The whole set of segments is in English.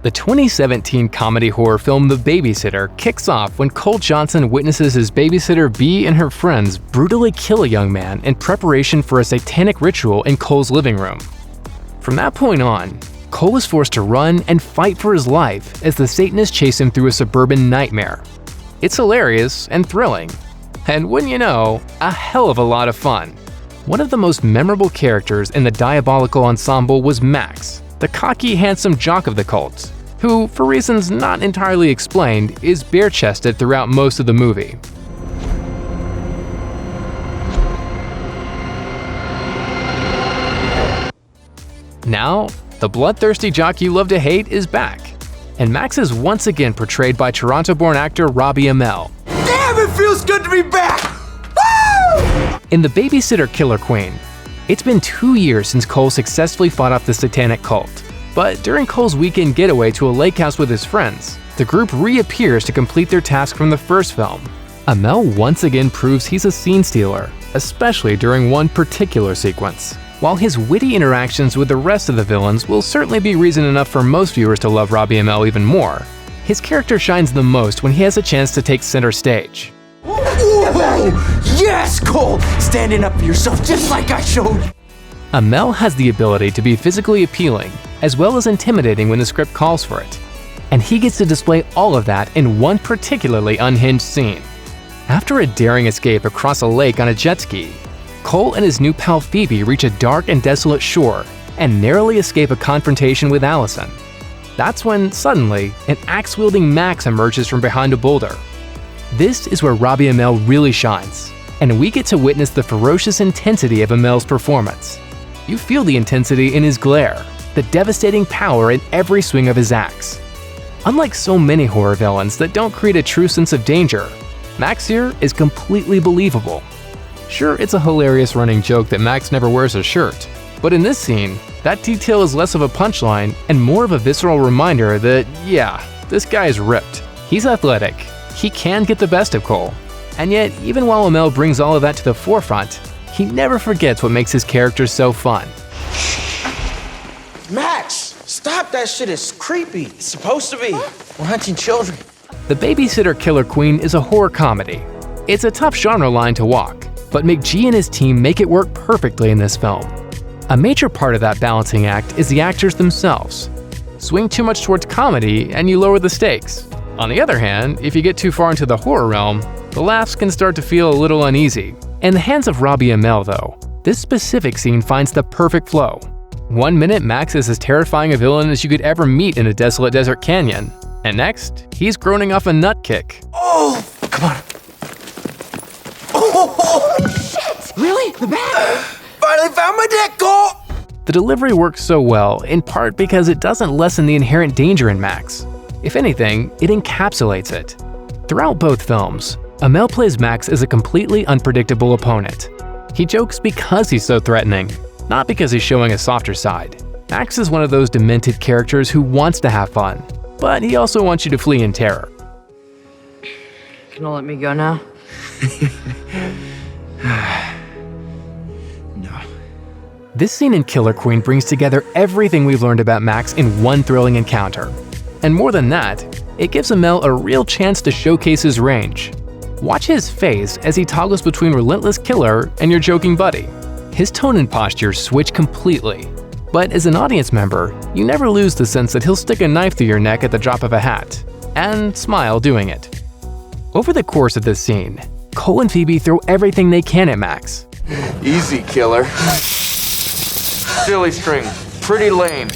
The 2017 comedy horror film The Babysitter kicks off when Cole Johnson witnesses his babysitter Bea and her friends brutally kill a young man in preparation for a satanic ritual in Cole's living room. From that point on, Cole is forced to run and fight for his life as the Satanists chase him through a suburban nightmare. It's hilarious and thrilling, and wouldn't you know, a hell of a lot of fun. One of the most memorable characters in the Diabolical ensemble was Max, the cocky, handsome jock of the cult, who, for reasons not entirely explained, is bare-chested throughout most of the movie. Now, the bloodthirsty jock you love to hate is back, and Max is once again portrayed by Toronto-born actor Robbie Amell. Damn, it feels good to be back! Woo! In The Babysitter Killer Queen, it's been 2 years since Cole successfully fought off the satanic cult. But during Cole's weekend getaway to a lake house with his friends, the group reappears to complete their task from the first film. Amell once again proves he's a scene stealer, especially during one particular sequence. While his witty interactions with the rest of the villains will certainly be reason enough for most viewers to love Robbie Amell even more, his character shines the most when he has a chance to take center stage. Ooh, yes, Cole! Standing up for yourself just like I showed you. Amell has the ability to be physically appealing, as well as intimidating when the script calls for it. And he gets to display all of that in one particularly unhinged scene. After a daring escape across a lake on a jet ski, Cole and his new pal Phoebe reach a dark and desolate shore and narrowly escape a confrontation with Allison. That's when, suddenly, an axe-wielding Max emerges from behind a boulder. This is where Robbie Amell really shines, and we get to witness the ferocious intensity of Amell's performance. You feel the intensity in his glare, the devastating power in every swing of his axe. Unlike so many horror villains that don't create a true sense of danger, Max here is completely believable. Sure, it's a hilarious running joke that Max never wears a shirt, but in this scene, that detail is less of a punchline and more of a visceral reminder that, yeah, this guy is ripped. He's athletic, he can get the best of Cole, and yet even while Amell brings all of that to the forefront, he never forgets what makes his character so fun. Max, stop that shit, it's creepy. It's supposed to be. We're hunting children. The Babysitter Killer Queen is a horror comedy. It's a tough genre line to walk, but McG and his team make it work perfectly in this film. A major part of that balancing act is the actors themselves. Swing too much towards comedy and you lower the stakes. On the other hand, if you get too far into the horror realm, the laughs can start to feel a little uneasy. In the hands of Robbie Amell, though, this specific scene finds the perfect flow. 1 minute, Max is as terrifying a villain as you could ever meet in a desolate desert canyon, and next, he's groaning off a nut kick. Oh, come on. Oh, shit! Really? The bat? Finally found my dick, Cole! The delivery works so well, in part because it doesn't lessen the inherent danger in Max. If anything, it encapsulates it. Throughout both films, Amell plays Max as a completely unpredictable opponent. He jokes because he's so threatening, not because he's showing a softer side. Max is one of those demented characters who wants to have fun, but he also wants you to flee in terror. Can you let me go now? No. This scene in Killer Queen brings together everything we've learned about Max in one thrilling encounter. And more than that, it gives Amell a real chance to showcase his range. Watch his face as he toggles between relentless killer and your joking buddy. His tone and posture switch completely. But as an audience member, you never lose the sense that he'll stick a knife through your neck at the drop of a hat, and smile doing it. Over the course of this scene, Cole and Phoebe throw everything they can at Max. Easy, killer. Silly string. Pretty lame.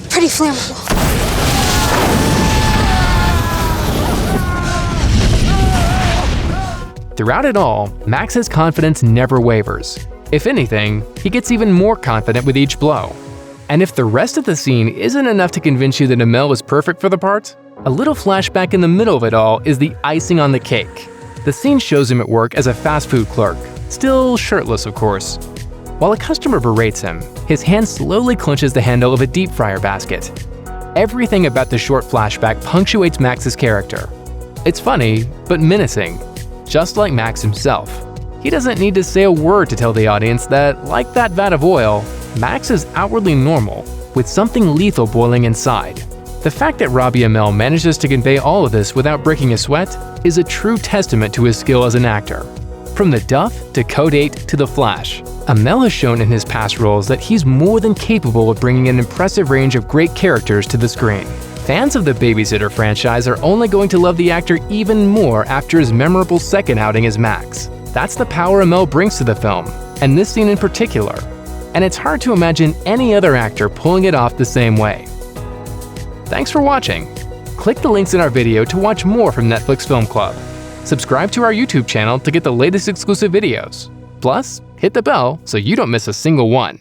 Pretty flammable. Throughout it all, Max's confidence never wavers. If anything, he gets even more confident with each blow. And if the rest of the scene isn't enough to convince you that Amell was perfect for the part, a little flashback in the middle of it all is the icing on the cake. The scene shows him at work as a fast food clerk, still shirtless of course. While a customer berates him, his hand slowly clenches the handle of a deep fryer basket. Everything about the short flashback punctuates Max's character. It's funny, but menacing, just like Max himself. He doesn't need to say a word to tell the audience that, like that vat of oil, Max is outwardly normal, with something lethal boiling inside. The fact that Robbie Amell manages to convey all of this without breaking a sweat is a true testament to his skill as an actor. From The Duff to Code 8 to The Flash, Amell has shown in his past roles that he's more than capable of bringing an impressive range of great characters to the screen. Fans of the Babysitter franchise are only going to love the actor even more after his memorable second outing as Max. That's the power Amell brings to the film, and this scene in particular. And it's hard to imagine any other actor pulling it off the same way. Thanks for watching. Click the links in our video to watch more from Netflix Film Club. Subscribe to our YouTube channel to get the latest exclusive videos. Plus, hit the bell so you don't miss a single one.